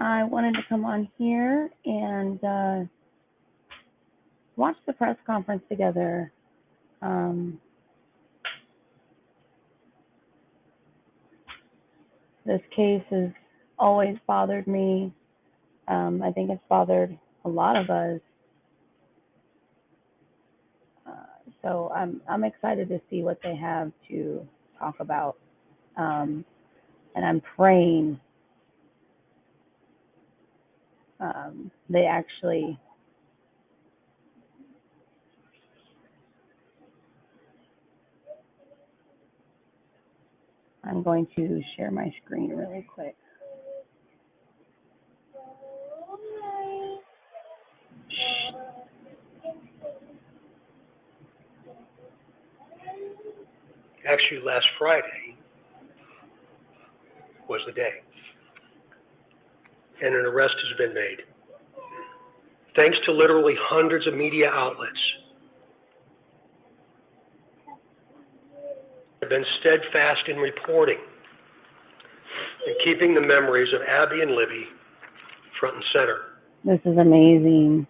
I wanted to come on here and watch the press conference together. This case has always bothered me. I think it's bothered a lot of us. So I'm excited to see what they have to talk about. And I'm praying they actually I'm going to share my screen really quick. Actually, last Friday was the day, and an arrest has been made. Thanks to literally hundreds of media outlets have been steadfast in reporting and keeping the memories of Abby and Libby front and center. This is amazing.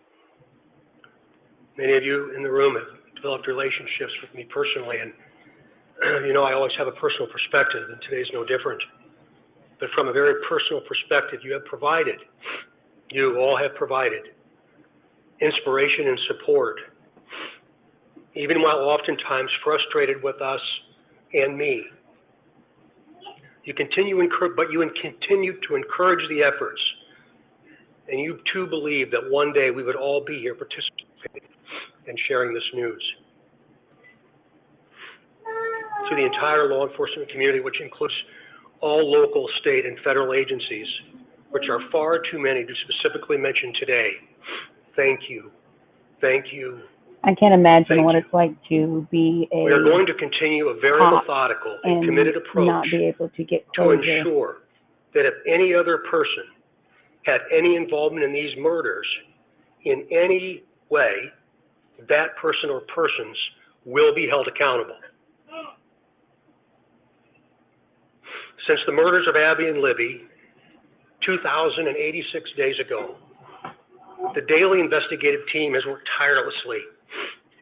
Many of you in the room have developed relationships with me personally, and you know I always have a personal perspective, and today's no different. But from a very personal perspective, you all have provided inspiration and support, even while oftentimes frustrated with us and me. You continue to encourage the efforts, and you too believe that one day we would all be here participating and sharing this news. To the entire law enforcement community, which includes all local, state, and federal agencies, which are far too many to specifically mention today, thank you. Thank you. I can't imagine what it's like to be a We are going to continue a very methodical and committed approach not be able to get to closure. ensure that if any other person had any involvement in these murders in any way, that person or persons will be held accountable. Since the murders of Abby and Libby 2,086 days ago, the daily investigative team has worked tirelessly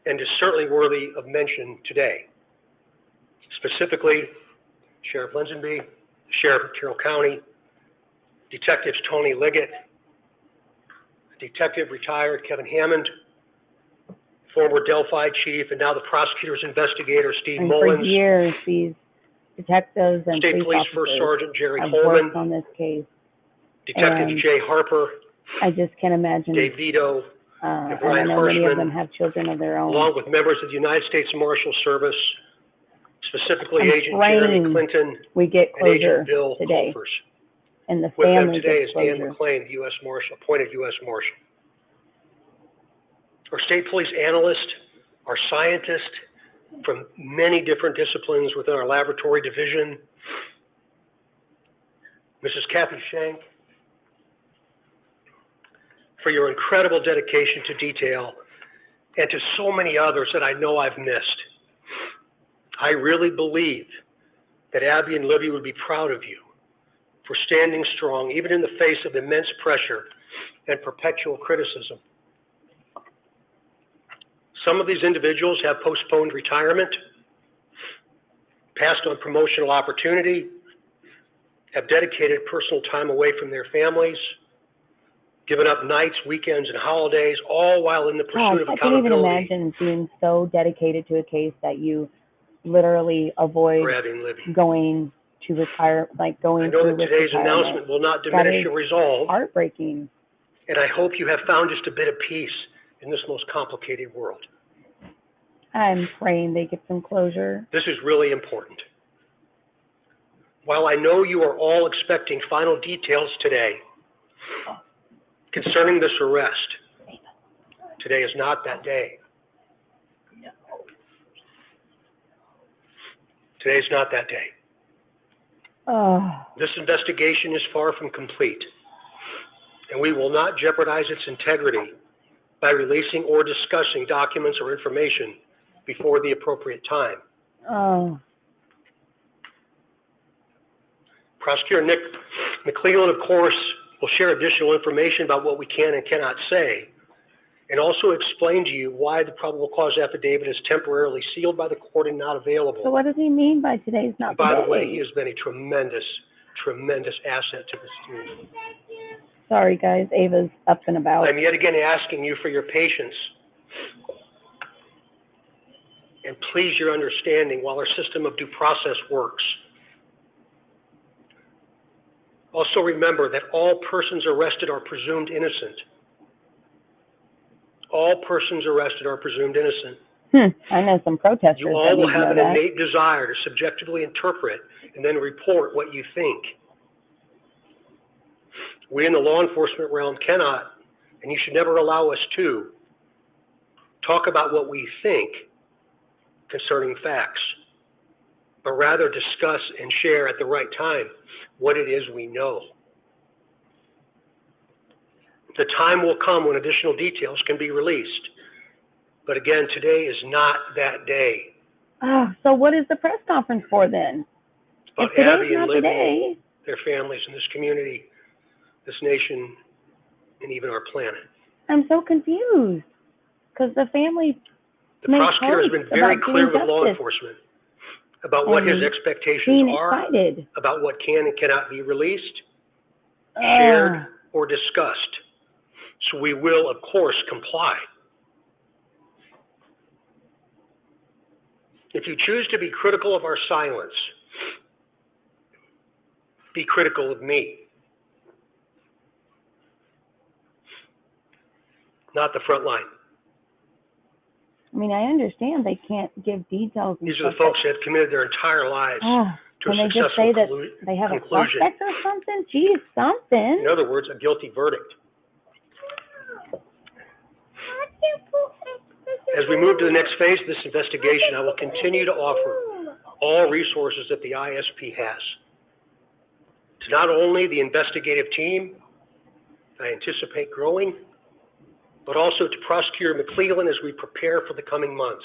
and is certainly worthy of mention today. Specifically, Sheriff Linsonby, Sheriff of Carroll County, Detectives Tony Liggett, Detective retired Kevin Hammond, former Delphi chief, and now the prosecutor's investigator Steve Mullins. For years, these detectives and State Police officers First Sergeant Jerry have Holman, worked on this case. Detectives Jay Harper, I just can't imagine. Dave Vito, and I Brian know many of them Hirschman, have children of their own. along with members of the United States Marshal Service, specifically I'm Agent Jeremy Clinton we get and Agent closure Bill today, Colfers. and the With them family today gets is Dan closure. McClain, the U.S. Marshal, appointed U.S. Marshal. Our state police analysts, our scientists from many different disciplines within our laboratory division, Mrs. Kathy Shank, for your incredible dedication to detail, and to so many others that I know I've missed. I really believe that Abby and Libby would be proud of you for standing strong, even in the face of immense pressure and perpetual criticism. Some of these individuals have postponed retirement, passed on promotional opportunity, have dedicated personal time away from their families, given up nights, weekends, and holidays, all while in the pursuit of accountability. I can't even imagine being so dedicated to a case that you literally avoid going to retire, like going I know through that today's retirement. announcement will not diminish your resolve, heartbreaking. and I hope you have found just a bit of peace in this most complicated world. I'm praying they get some closure. This is really important. While I know you are all expecting final details today concerning this arrest, today is not that day. Today is not that day. This investigation is far from complete, and we will not jeopardize its integrity by releasing or discussing documents or information before the appropriate time. Prosecutor Nick McClellan, of course, We'll share additional information about what we can and cannot say, and also explain to you why the probable cause affidavit is temporarily sealed by the court and not available. So what does he mean by today's not By today? the way, he has been a tremendous, tremendous asset to this team. Sorry, guys. Ava's up and about. I'm yet again asking you for your patience and please your understanding while our system of due process works. Also remember that all persons arrested are presumed innocent. All persons arrested are presumed innocent. I know some protesters You all will that have an know that. innate desire to subjectively interpret and then report what you think. We in the law enforcement realm cannot, and you should never allow us to, talk about what we think concerning facts, but rather discuss and share at the right time what it is we know. The time will come when additional details can be released. But again, today is not that day. Oh, so what is the press conference for then? But If today's Abby and not Libby, today, their families in this community, this nation, and even our planet. I'm so confused because the family The prosecutor has been very clear with law justice. enforcement about what his expectations being are, excited. about what can and cannot be released, shared, or discussed. So we will, of course, comply. If you choose to be critical of our silence, be critical of me, not the front line. I mean, I understand they can't give details. These are the folks that have committed their entire lives to a Can they just successful say that they have a conclusion. suspect or something? Geez, something. In other words, a guilty verdict. As we move to the next phase of this investigation, I will continue to offer all resources that the ISP has to not only the investigative team I anticipate growing, but also to Prosecutor McClellan as we prepare for the coming months.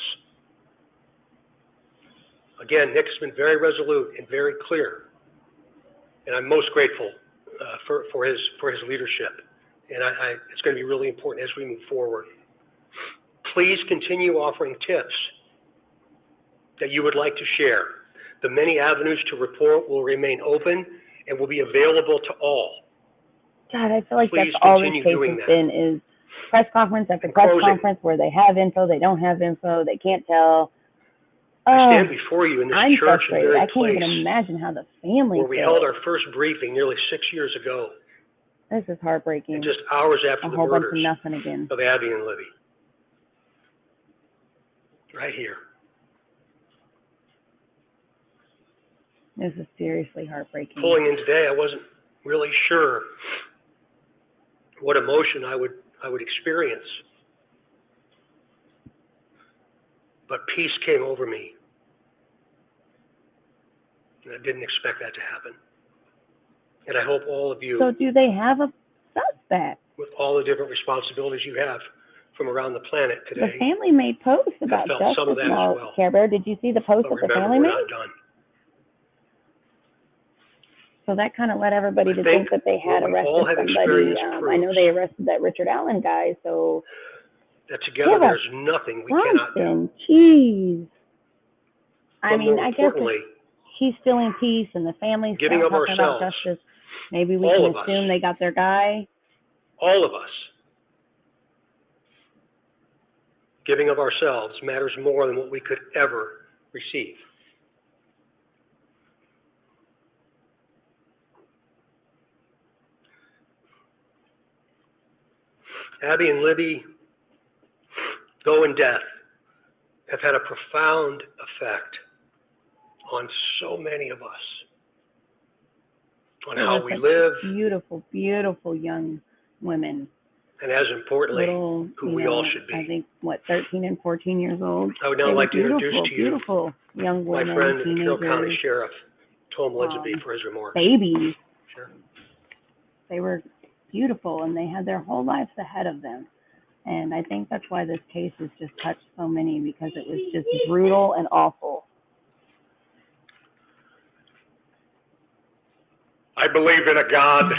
Again, Nick has been very resolute and very clear, and I'm most grateful for his leadership. And it's going to be really important as we move forward. Please continue offering tips that you would like to share. The many avenues to report will remain open and will be available to all. God, I feel like Please that's all this continue case doing has that. been is press conference after In press closing, conference where they have info, they don't have info, they can't tell. I stand before you in this I'm church and frustrated. very I can't even place imagine how the family where we feels. held our first briefing nearly 6 years ago, This is heartbreaking. and just hours after A the whole bunch of murders nothing again. of Abby and Libby. Right here. This is seriously heartbreaking. Pulling in today, I wasn't really sure what emotion I would experience. But peace came over me. And I didn't expect that to happen. And I hope all of you, So do they have a suspect? with all the different responsibilities you have from around the planet The today, family made posts about felt justice some of that as law. well. Care Bear, did you see the post but that the remember, family we're made? not done. So that kind of led everybody I to think think that they had what we all have arrested somebody. experienced I know proves they arrested that Richard Allen guy, so That together Give us there's nothing we cannot do. something. Jeez. I But mean, more I guess importantly, if she's still in peace and the family's giving not of talking about ourselves, justice, maybe we all can of us, assume they got their guy. all of us, giving of ourselves matters more than what we could ever receive. Abby and Libby, though in death, have had a profound effect on so many of us, on how we live, Beautiful, beautiful young women. and as importantly, Little, who you we know, all should be. I think, 13 and 14 years old. I would They now were like to introduce beautiful, to you beautiful young my women, friend and Carroll County teenagers, Sheriff, Tom Lidsby, for his remarks. babies. Sure. They were beautiful and they had their whole lives ahead of them. And I think that's why this case has just touched so many, because it was just brutal and awful. I believe in a God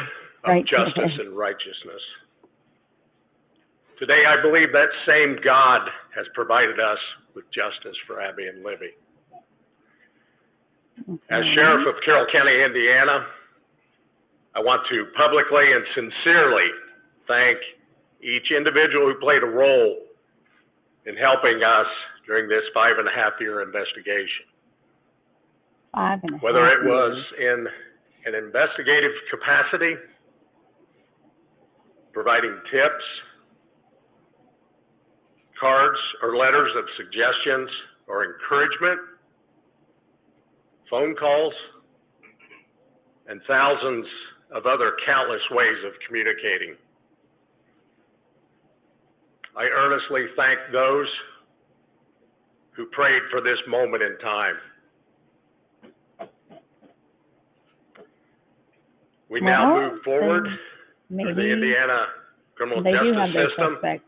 of Right. justice and righteousness. Today, I believe that same God has provided us with justice for Abby and Libby. As Sheriff of Carroll County, Indiana, I want to publicly and sincerely thank each individual who played a role in helping us during this 5.5-year investigation. 5.5 Whether it was years. in an investigative capacity, providing tips, cards or letters of suggestions or encouragement, phone calls, and thousands of other countless ways of communicating. I earnestly thank those who prayed for this moment in time. We now move forward through the Indiana criminal they do have justice their system, suspects.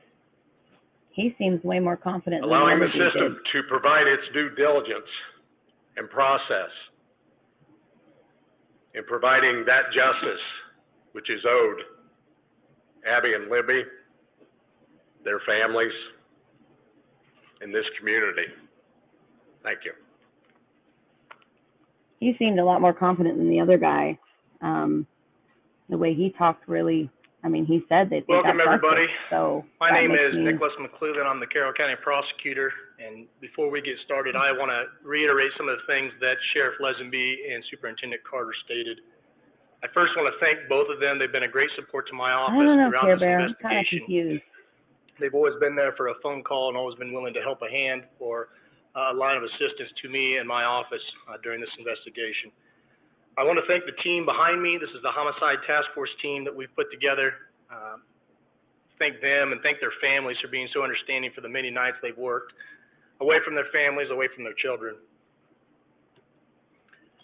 He seems way more confident than allowing the the other dude system did. to provide its due diligence and process in providing that justice which is owed Abby and Libby, their families, and this community. Thank you. He seemed a lot more confident than the other guy. The way he talked really, I mean, he said that they Welcome, got everybody. justice, so My that name makes is me- Nicholas McClellan. I'm the Carroll County Prosecutor, and before we get started, I want to reiterate some of the things that Sheriff Lesenby and Superintendent Carter stated. I first want to thank both of them. They've been a great support to my I office don't know, throughout Care this Bear. I'm kind of investigation. confused. They've always been there for a phone call and always been willing to help a hand or a line of assistance to me and my office during this investigation. I want to thank the team behind me. This is the Homicide Task Force team that we've put together. Thank them and thank their families for being so understanding for the many nights they've worked away from their families, away from their children.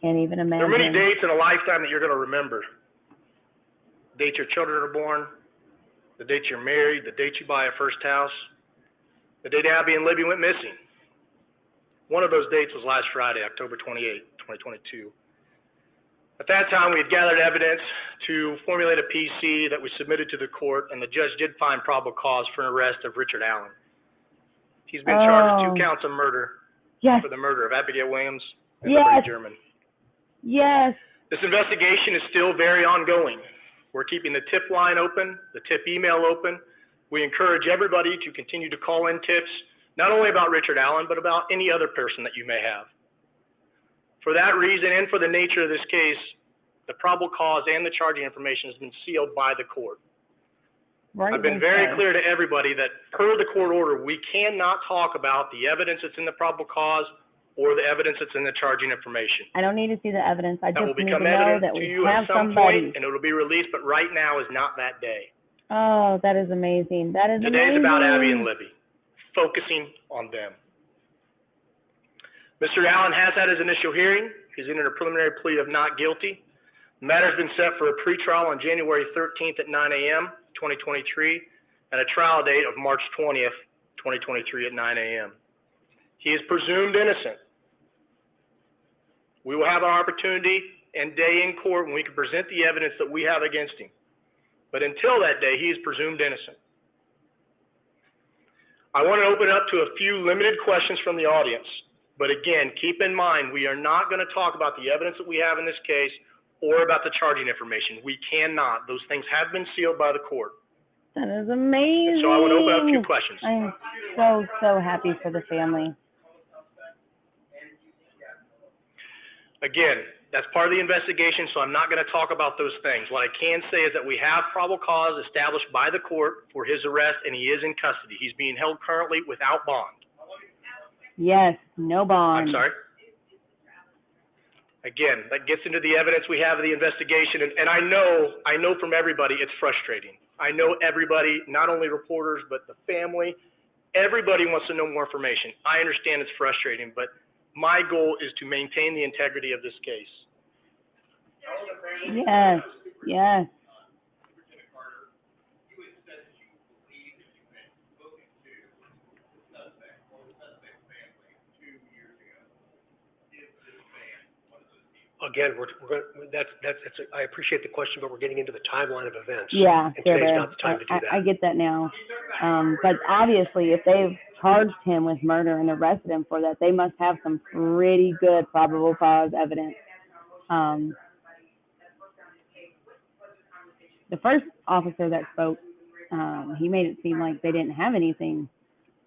Can't even There imagine. are many dates in a lifetime that you're going to remember. The date your children are born, the date you're married, the date you buy a first house, the date Abby and Libby went missing. One of those dates was last Friday, October 28, 2022. At that time, we had gathered evidence to formulate a PC that we submitted to the court, and the judge did find probable cause for an arrest of Richard Allen. He's been charged with 2 counts of murder Yes, for the murder of Abigail Williams and Yes. Liberty German. yes. This investigation is still very ongoing. We're keeping the tip line open, the tip email open. We encourage everybody to continue to call in tips, not only about Richard Allen, but about any other person that you may have. For that reason and for the nature of this case, the probable cause and the charging information has been sealed by the court. Right. I've been very clear to everybody that per the court order, we cannot talk about the evidence that's in the probable cause or the evidence that's in the charging information. I don't need to see the evidence. I That will just need to become know evident that to we you have at some somebody. point, and it'll be released, but right now is not that day. Oh, that is amazing. That is amazing. Today's about Abby and Libby, focusing on them. Mr. Allen has had his initial hearing. He's entered a preliminary plea of not guilty. The matter has been set for a pretrial on January 13th at 9 a.m., 2023, and a trial date of March 20th, 2023 at 9 a.m. He is presumed innocent. We will have our opportunity and day in court when we can present the evidence that we have against him. But until that day, he is presumed innocent. I want to open up to a few limited questions from the audience. But again, keep in mind, we are not going to talk about the evidence that we have in this case or about the charging information. We cannot. Those things have been sealed by the court. That is amazing. And so I want to open up a few questions. I am so, so happy for the family. Again, that's part of the investigation, so I'm not going to talk about those things. What I can say is that we have probable cause established by the court for his arrest, and he is in custody. He's being held currently without bond. Yes, no bond. I'm sorry? Again, that gets into the evidence we have of the investigation, and I know from everybody it's frustrating. I know everybody, not only reporters, but the family, everybody wants to know more information. I understand it's frustrating, but my goal is to maintain the integrity of this case. Yes, yes. again, I appreciate the question, but we're getting into the timeline of events. Yeah, And today's Bear, not the time to do that. I get that now. But obviously, if they've charged him with murder and arrested him for that, they must have some pretty good probable cause evidence. The first officer that spoke, he made it seem like they didn't have anything,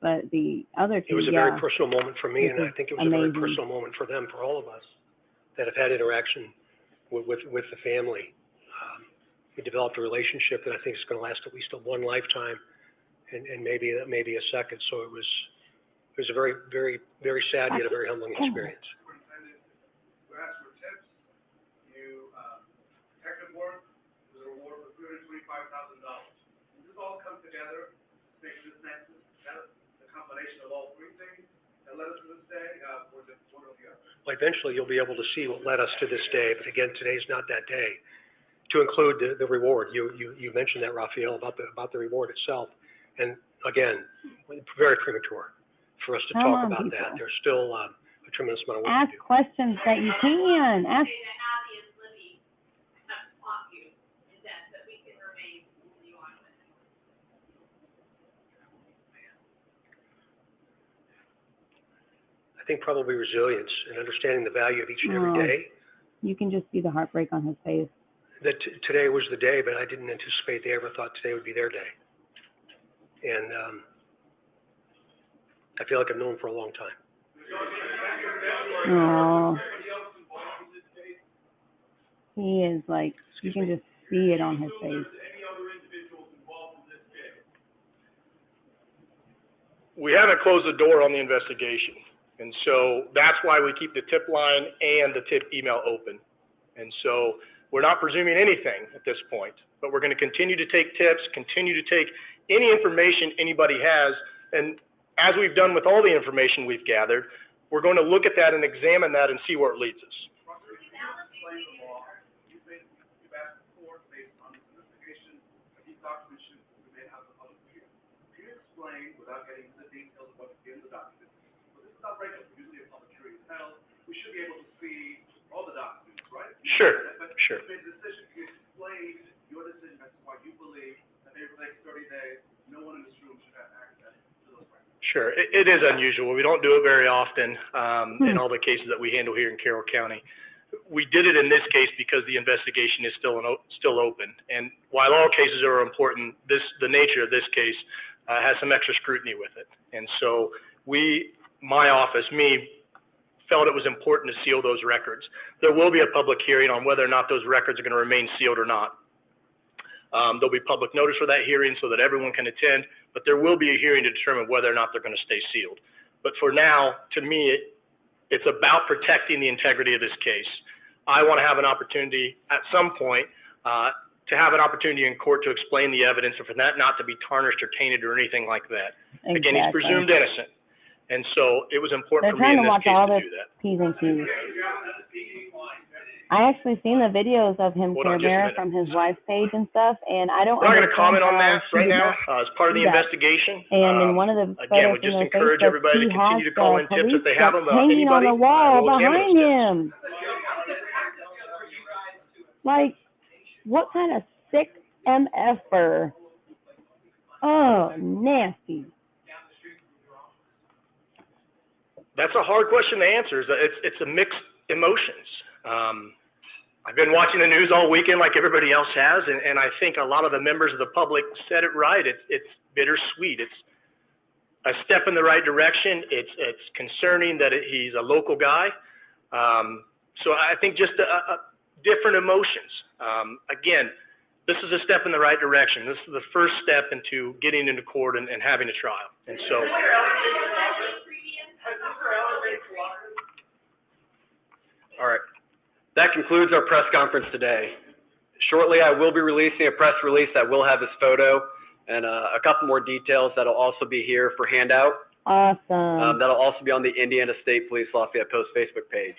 but the other two, It was a very personal moment for me, This and I is think it was amazing. a very personal moment for them, for all of us that have had interaction with the family. We developed a relationship that I think is going to last at least one lifetime, and maybe a second. So it was a very, very, very sad yet a very humbling experience. You asked for tips, you detective work, there's a reward for $325,000. Does this all come together, make this nexus, the combination of all three things that led us to this day, or just one or the other? Well, eventually you'll be able to see what led us to this day, but again, today's not that day. To include the reward, you mentioned that, Raphael, about the reward itself, and again, very premature for us to Come talk on, about people. that. There's still a tremendous amount of work Ask to do. questions that you can. Ask. I think probably resilience and understanding the value of each and every Oh. day. You can just see the heartbreak on his face. That today was the day, but I didn't anticipate they ever thought today would be their day. And I feel like I've known them for a long time. Oh. He is like, you can just see it on his face. We haven't closed the door on the investigation. And so that's why we keep the tip line and the tip email open. And so we're not presuming anything at this point, but we're going to continue to take tips, continue to take any information anybody has. And as we've done with all the information we've gathered, we're going to look at that and examine that and see where it leads us. You've asked the court based on this investigation, these documents should remain out of the public view. Can you explain, without getting into the details of what's in the document, well, this is not regular, usually a public hearing is held, we should be able to see all the documents, right? Sure, But sure. you made the decision, can you explain your decision as to why you believe that maybe for the next 30 days, no one in this room should have access to those records? Sure. It is unusual. We don't do it very often in all the cases that we handle here in Carroll County. We did it in this case because the investigation is still open. And while all cases are important, the nature of this case has some extra scrutiny with it. And so my office, felt it was important to seal those records. There will be a public hearing on whether or not those records are going to remain sealed or not. There'll be public notice for that hearing so that everyone can attend, but there will be a hearing to determine whether or not they're going to stay sealed. But for now, to me, it's about protecting the integrity of this case. I want to have an opportunity at some point to have an opportunity in court to explain the evidence and for that not to be tarnished or tainted or anything like that. Exactly. Again, he's presumed innocent. And so it was important They're for me trying in to this watch case all to their do that. P's and Q's. I actually seen the videos of him, Hold on Care just a Bear, minute. from his wife's page and stuff, and I don't We're not going to understand comment on how that she right did now not as part of the do that. investigation. And in one of the Again, we photos just from their encourage Facebook, everybody to he continue has to call the in tips if police they have truck them. hanging on Anybody, the wall we'll examine behind those tips. him. Like, what kind of sick MFer? Oh, nasty. That's a hard question to answer. It's a mixed emotions. I've been watching the news all weekend like everybody else has, and I think a lot of the members of the public said it right. It's bittersweet. It's a step in the right direction. It's concerning that he's a local guy. So I think just different emotions. Again, this is a step in the right direction. This is the first step into getting into court and having a trial. And so. All right. That concludes our press conference today. Shortly, I will be releasing a press release that will have his photo and a couple more details that'll also be here for handout. Awesome. That'll also be on the Indiana State Police Lafayette Post Facebook page.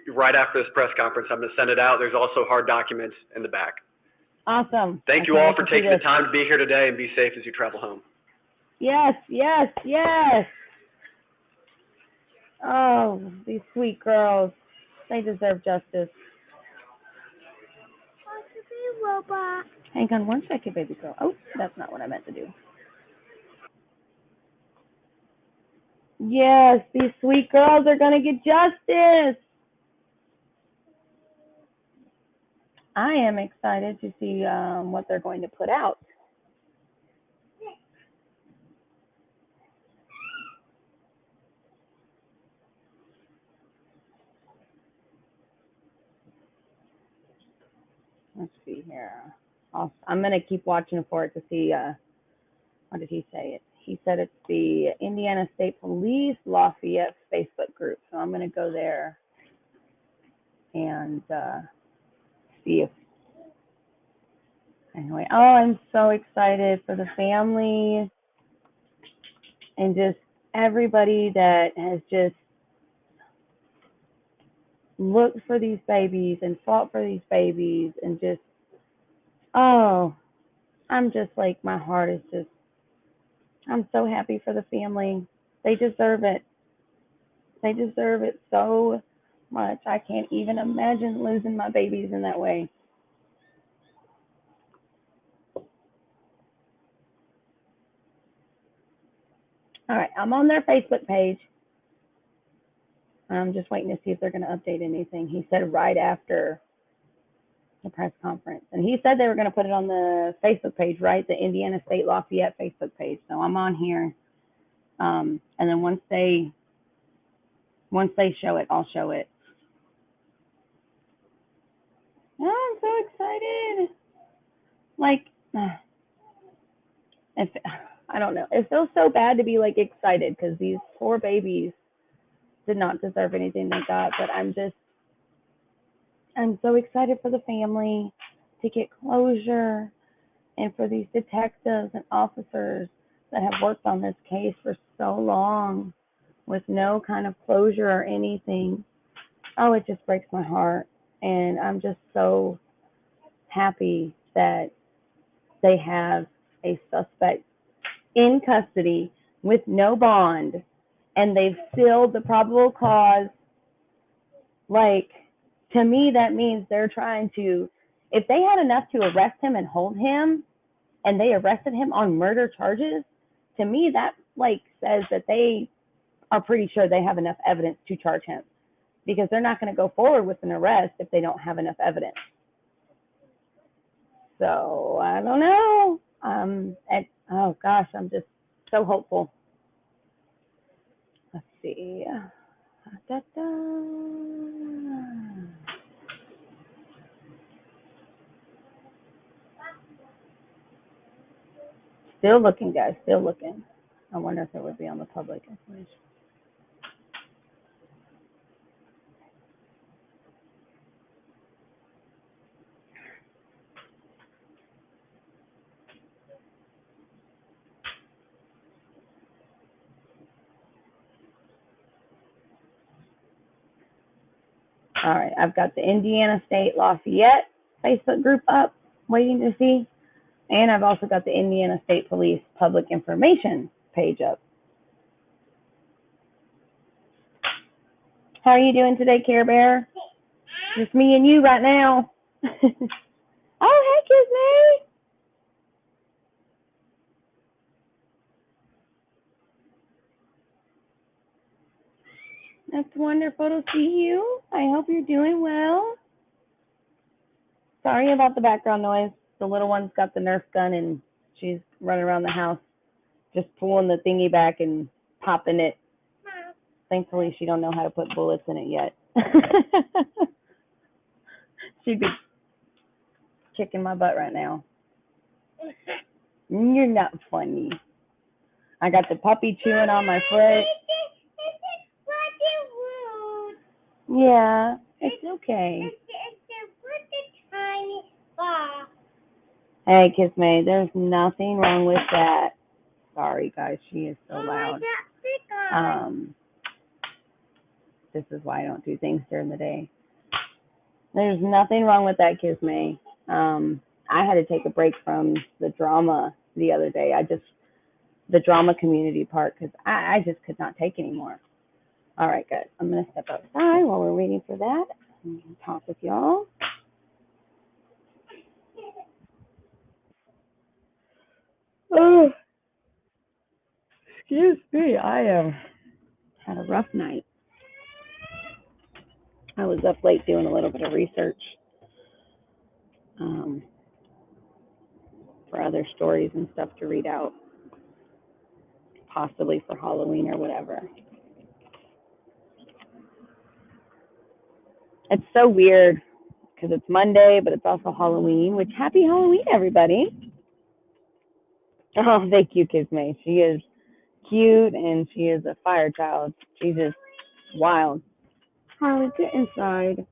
Right after this press conference, I'm going to send it out. There's also hard documents in the back. Awesome. Thank you all for taking the time to be here today, and be safe as you travel home. Yes, yes, yes. Oh, these sweet girls. They deserve justice. Hang on one second, baby girl. Oh, that's not what I meant to do. Yes, these sweet girls are going to get justice. I am excited to see what they're going to put out. Let's see here. I'm going to keep watching for it to see, what did he say? He said it's the Indiana State Police Lafayette Facebook group. So I'm going to go there and see if, anyway. Oh, I'm so excited for the family and just everybody that has just looked for these babies and fought for these babies and just, oh, I'm just like, my heart is just, I'm so happy for the family. They deserve it. They deserve it so much. I can't even imagine losing my babies in that way. All right, I'm on their Facebook page. I'm just waiting to see if they're going to update anything. He said right after the press conference. And he said they were going to put it on the Facebook page, right? The Indiana State Lafayette Facebook page. So I'm on here. And then once they show it, I'll show it. Oh, I'm so excited. Like, I don't know. It feels so bad to be like excited because these poor babies did not deserve anything they got. But I'm so excited for the family to get closure and for these detectives and officers that have worked on this case for so long with no kind of closure or anything. Oh, it just breaks my heart. And I'm just so happy that they have a suspect in custody with no bond and they've sealed the probable cause. Like, to me, that means they're trying to, if they had enough to arrest him and hold him and they arrested him on murder charges, to me, that like says that they are pretty sure they have enough evidence to charge him because they're not going to go forward with an arrest if they don't have enough evidence. So I don't know. Oh gosh, I'm just so hopeful. Let's see. Still looking, guys. Still looking. I wonder if it would be on the public information. All right, I've got the Indiana State Lafayette Facebook group up, waiting to see. And I've also got the Indiana State Police Public Information page up. How are you doing today, Care Bear? Just me and you right now. Oh, heck, Isn't That's wonderful to see you. I hope you're doing well. Sorry about the background noise. The little one's got the Nerf gun and she's running around the house just pulling the thingy back and popping it. Thankfully, she don't know how to put bullets in it yet. She'd be kicking my butt right now. You're not funny. I got the puppy chewing on my foot. Yeah, it's okay. Hey, Kiss May, there's nothing wrong with that. Sorry, guys, she is so loud. This is why I don't do things during the day. There's nothing wrong with that, Kiss May. I had to take a break from the drama the other day. The drama community part, because I just could not take anymore. All right, good. I'm going to step outside while we're waiting for that and talk with y'all. Oh, excuse me. I had a rough night. I was up late doing a little bit of research for other stories and stuff to read out, possibly for Halloween or whatever. It's so weird because it's Monday, but it's also Halloween, which happy Halloween, everybody. Oh, thank you, Kisme. She is cute and she is a fire child. She's just wild. Harley, get inside.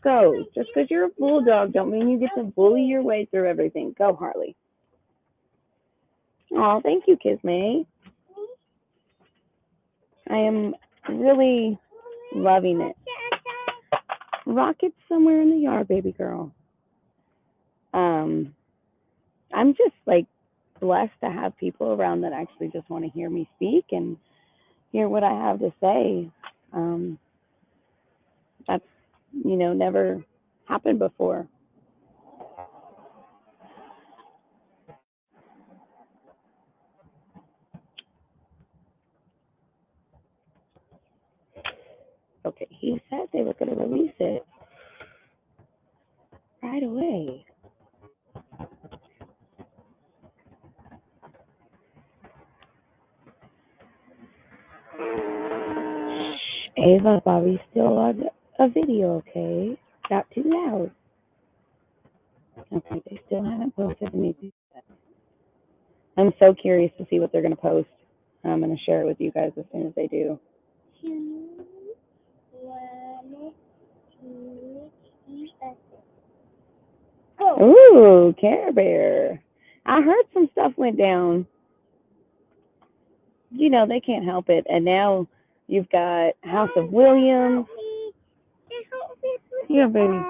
Go. Just because you're a bulldog don't mean you get to bully your way through everything. Go, Harley. Oh, thank you, Kisme. I am really loving it. Rocket's somewhere in the yard, baby girl. I'm just like blessed to have people around that actually just want to hear me speak and hear what I have to say. That's, never happened before. Okay, he said they were going to release it right away. Ava, Bobby's still on a video, okay? Not too loud. Okay, they still haven't posted anything yet. I'm so curious to see what they're going to post. I'm going to share it with you guys as soon as they do. 2, 1, 2, 3, go. Ooh, Care Bear. I heard some stuff went down. They can't help it. And now you've got House of Williams. Yeah, baby.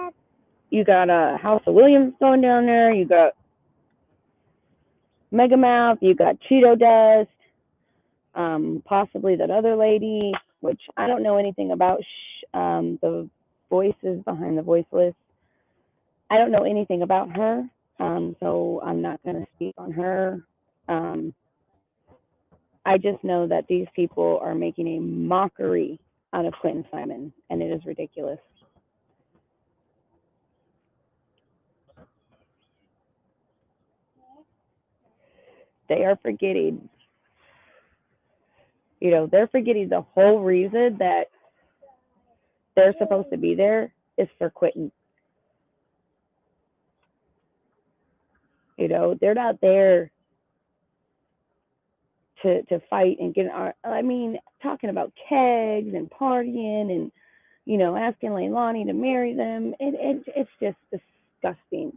You got House of Williams going down there. You got Megamouth. You got Cheeto Dust. Possibly that other lady, which I don't know anything about. The voices behind the voiceless. I don't know anything about her. So I'm not going to speak on her. I just know that these people are making a mockery out of Quentin Simon, and it is ridiculous. They are forgetting, they're forgetting the whole reason that they're supposed to be there is for Quentin. They're not there to fight and get talking about kegs and partying and, asking Leilani to marry them. It's just disgusting.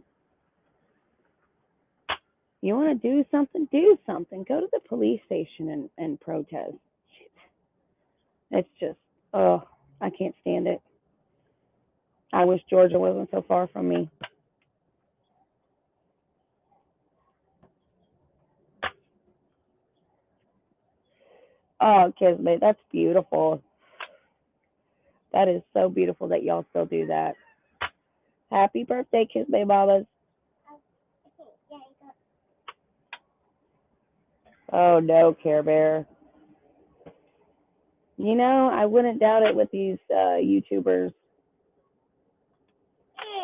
You want to do something? Do something. Go to the police station and protest. It's just, oh, I can't stand it. I wish Georgia wasn't so far from me. Oh, Kismet, that's beautiful. That is so beautiful that y'all still do that. Happy birthday, Kismet Mamas. Oh, no, Care Bear. I wouldn't doubt it with these YouTubers.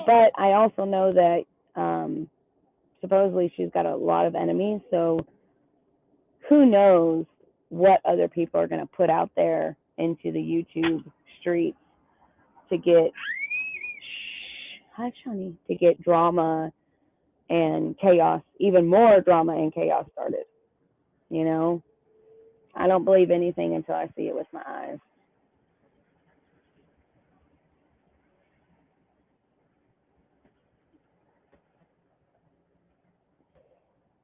But I also know that supposedly she's got a lot of enemies, so who knows what other people are going to put out there into the YouTube streets to get, to get drama and chaos, even more drama and chaos started. I don't believe anything until I see it with my eyes.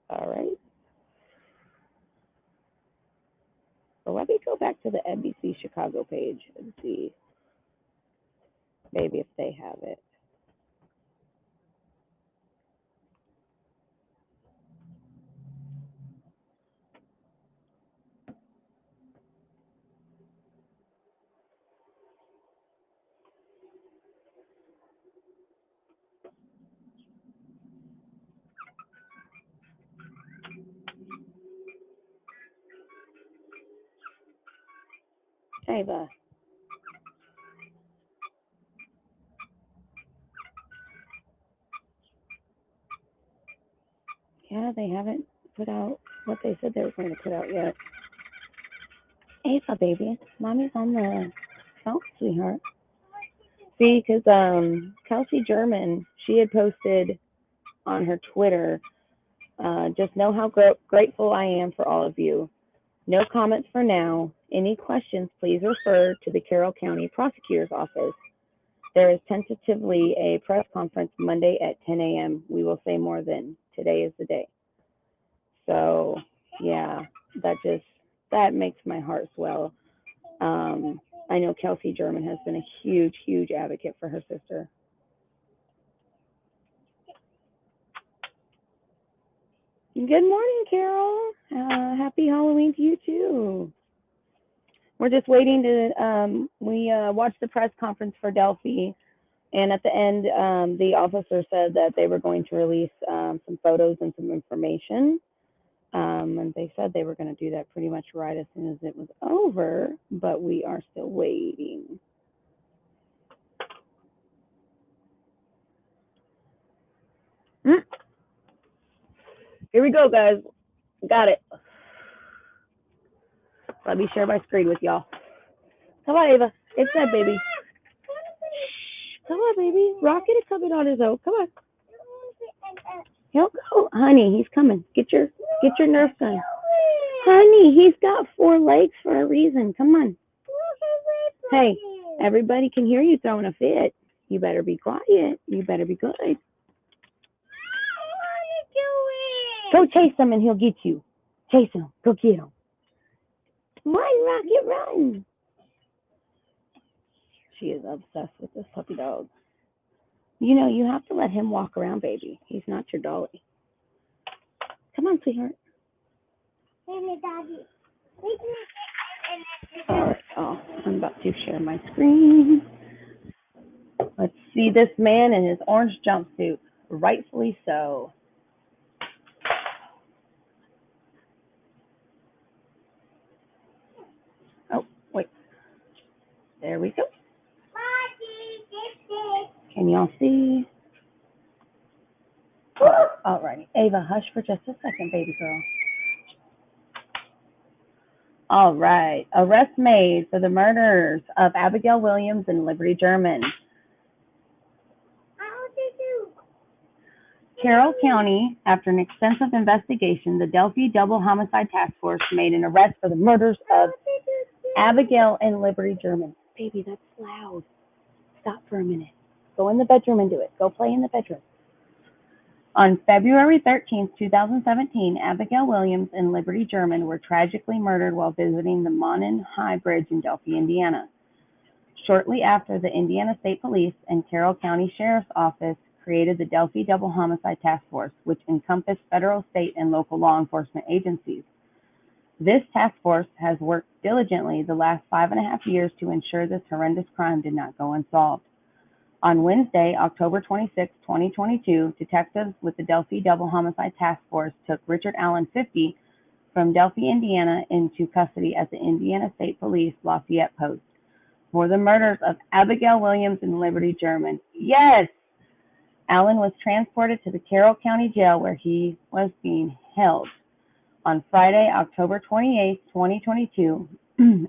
All right. So let me go back to the NBC Chicago page and see maybe if they have it. Ava. Yeah, they haven't put out what they said they were going to put out yet. Ava, baby, mommy's on the phone, sweetheart. See, because Kelsey German, she had posted on her Twitter, just know how grateful I am for all of you. No comments for now. Any questions, please refer to the Carroll County Prosecutor's Office. There is tentatively a press conference Monday at 10 a.m. We will say more then. Today is the day. So, yeah, that makes my heart swell. I know Kelsey German has been a huge, huge advocate for her sister. Good morning, Carol. Happy Halloween to you, too. We're just waiting to, we watched the press conference for Delphi, and at the end, the officer said that they were going to release some photos and some information. And they said they were going to do that pretty much right as soon as it was over, but we are still waiting. Here we go, guys. Got it. Let me share my screen with y'all. Come on, Ava. It's that baby. Come on, baby. Rocket is coming on his own. Come on. He'll go. Honey, he's coming. Get your Nerf gun. Honey, he's got 4 legs for a reason. Come on. Hey, everybody can hear you throwing a fit. You better be quiet. You better be good. Go chase him and he'll get you. Chase him. Go get him. Run, Rocket, run. She is obsessed with this puppy dog. You know, you have to let him walk around, baby. He's not your dolly. Come on, sweetheart. All right. Oh, I'm about to share my screen. Let's see this man in his orange jumpsuit. Rightfully so. Oh, wait. There we go. Can y'all see? All righty. Ava, hush for just a second, baby girl. All right. Arrest made for the murders of Abigail Williams and Liberty German. Carroll County, after an extensive investigation, the Delphi Double Homicide Task Force made an arrest for the murders of Abigail and Liberty German. Baby, that's loud. Stop for a minute. Go in the bedroom and do it. Go play in the bedroom. On February 13, 2017, Abigail Williams and Liberty German were tragically murdered while visiting the Monon High Bridge in Delphi, Indiana. Shortly after, the Indiana State Police and Carroll County Sheriff's Office created the Delphi Double Homicide Task Force, which encompassed federal, state, and local law enforcement agencies. This task force has worked diligently the last 5.5 years to ensure this horrendous crime did not go unsolved. On Wednesday, October 26, 2022, detectives with the Delphi Double Homicide Task Force took Richard Allen, 50, from Delphi, Indiana, into custody at the Indiana State Police Lafayette Post for the murders of Abigail Williams and Liberty German. Yes! Allen was transported to the Carroll County Jail where he was being held. On Friday, October 28, 2022,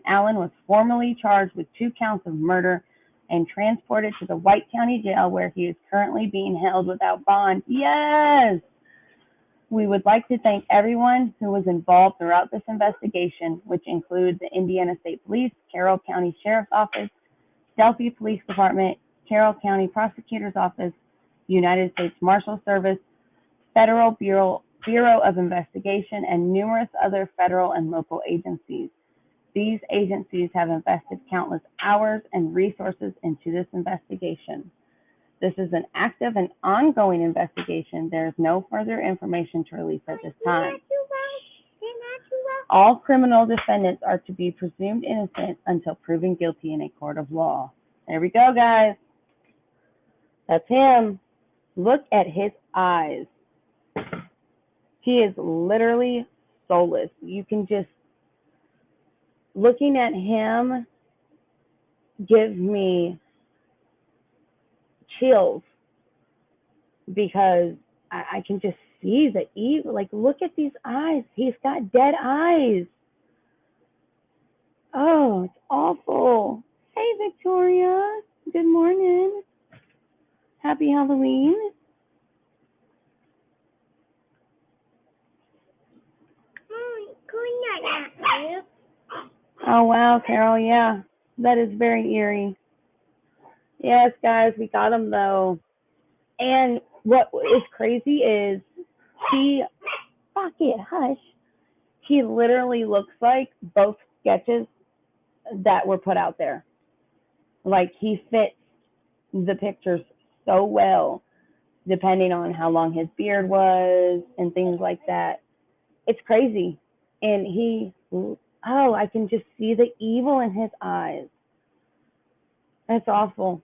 Allen was formally charged with 2 counts of murder and transported to the White County Jail where he is currently being held without bond. Yes! We would like to thank everyone who was involved throughout this investigation, which includes the Indiana State Police, Carroll County Sheriff's Office, Delphi Police Department, Carroll County Prosecutor's Office, United States Marshal Service, Federal Bureau of Investigation, and numerous other federal and local agencies. These agencies have invested countless hours and resources into this investigation. This is an active and ongoing investigation. There is no further information to release at this time. All criminal defendants are to be presumed innocent until proven guilty in a court of law. There we go, guys. That's him. Look at his eyes. He is literally soulless. You can just, looking at him gives me chills because I can just see the evil. Like, look at these eyes. He's got dead eyes. Oh, it's awful. Hey, Victoria. Good morning. Happy Halloween. Oh, wow, Carol. Yeah, that is very eerie. Yes, guys, we got him, though. And what is crazy is fuck it, hush. He literally looks like both sketches that were put out there. Like, he fits the pictures so well, depending on how long his beard was and things like that. It's crazy. And I can just see the evil in his eyes. That's awful.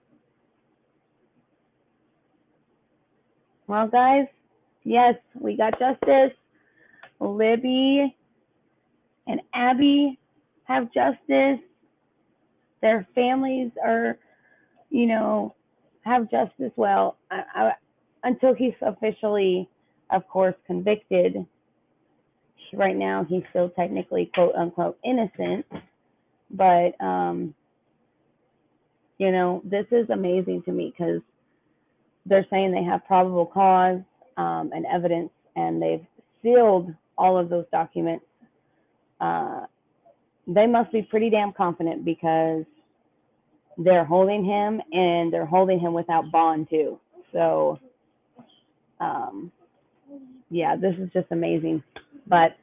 Well, guys, yes, we got justice. Libby and Abby have justice. Their families are, have justice. Well, until he's officially, of course, convicted. Right now, he's still technically, quote unquote, innocent. But, this is amazing to me because they're saying they have probable cause and evidence, and they've sealed all of those documents. They must be pretty damn confident because they're holding him, and they're holding him without bond too. So, yeah, this is just amazing. But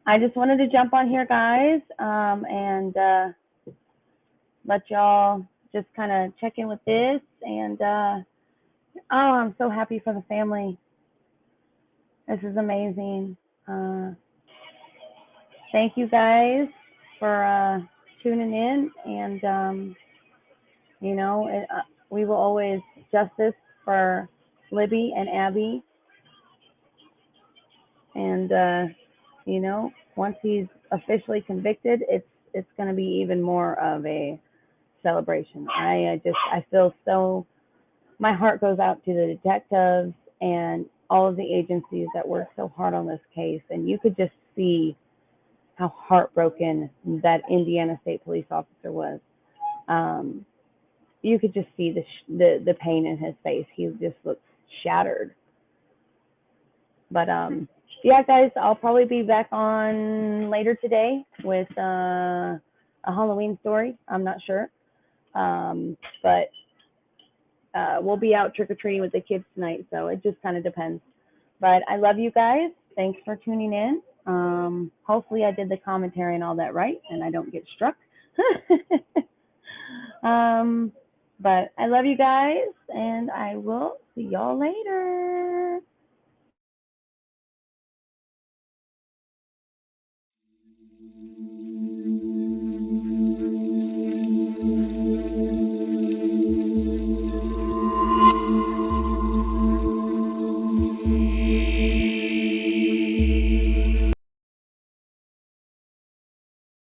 I just wanted to jump on here, guys, and let y'all just kind of check in with this. And I'm so happy for the family. This is amazing. Thank you guys for tuning in, and we will always justice for Libby and Abby, and once he's officially convicted, it's going to be even more of a celebration. I feel so. My heart goes out to the detectives and all of the agencies that worked so hard on this case, and you could just see how heartbroken that Indiana State Police officer was. You could just see the pain in his face. He just looks shattered. But yeah, guys, I'll probably be back on later today with a Halloween story. I'm not sure, but we'll be out trick-or-treating with the kids tonight, so it just kind of depends. But I love you guys. Thanks for tuning in. Hopefully I did the commentary and all that right, and I don't get struck. But I love you guys, and I will see y'all later.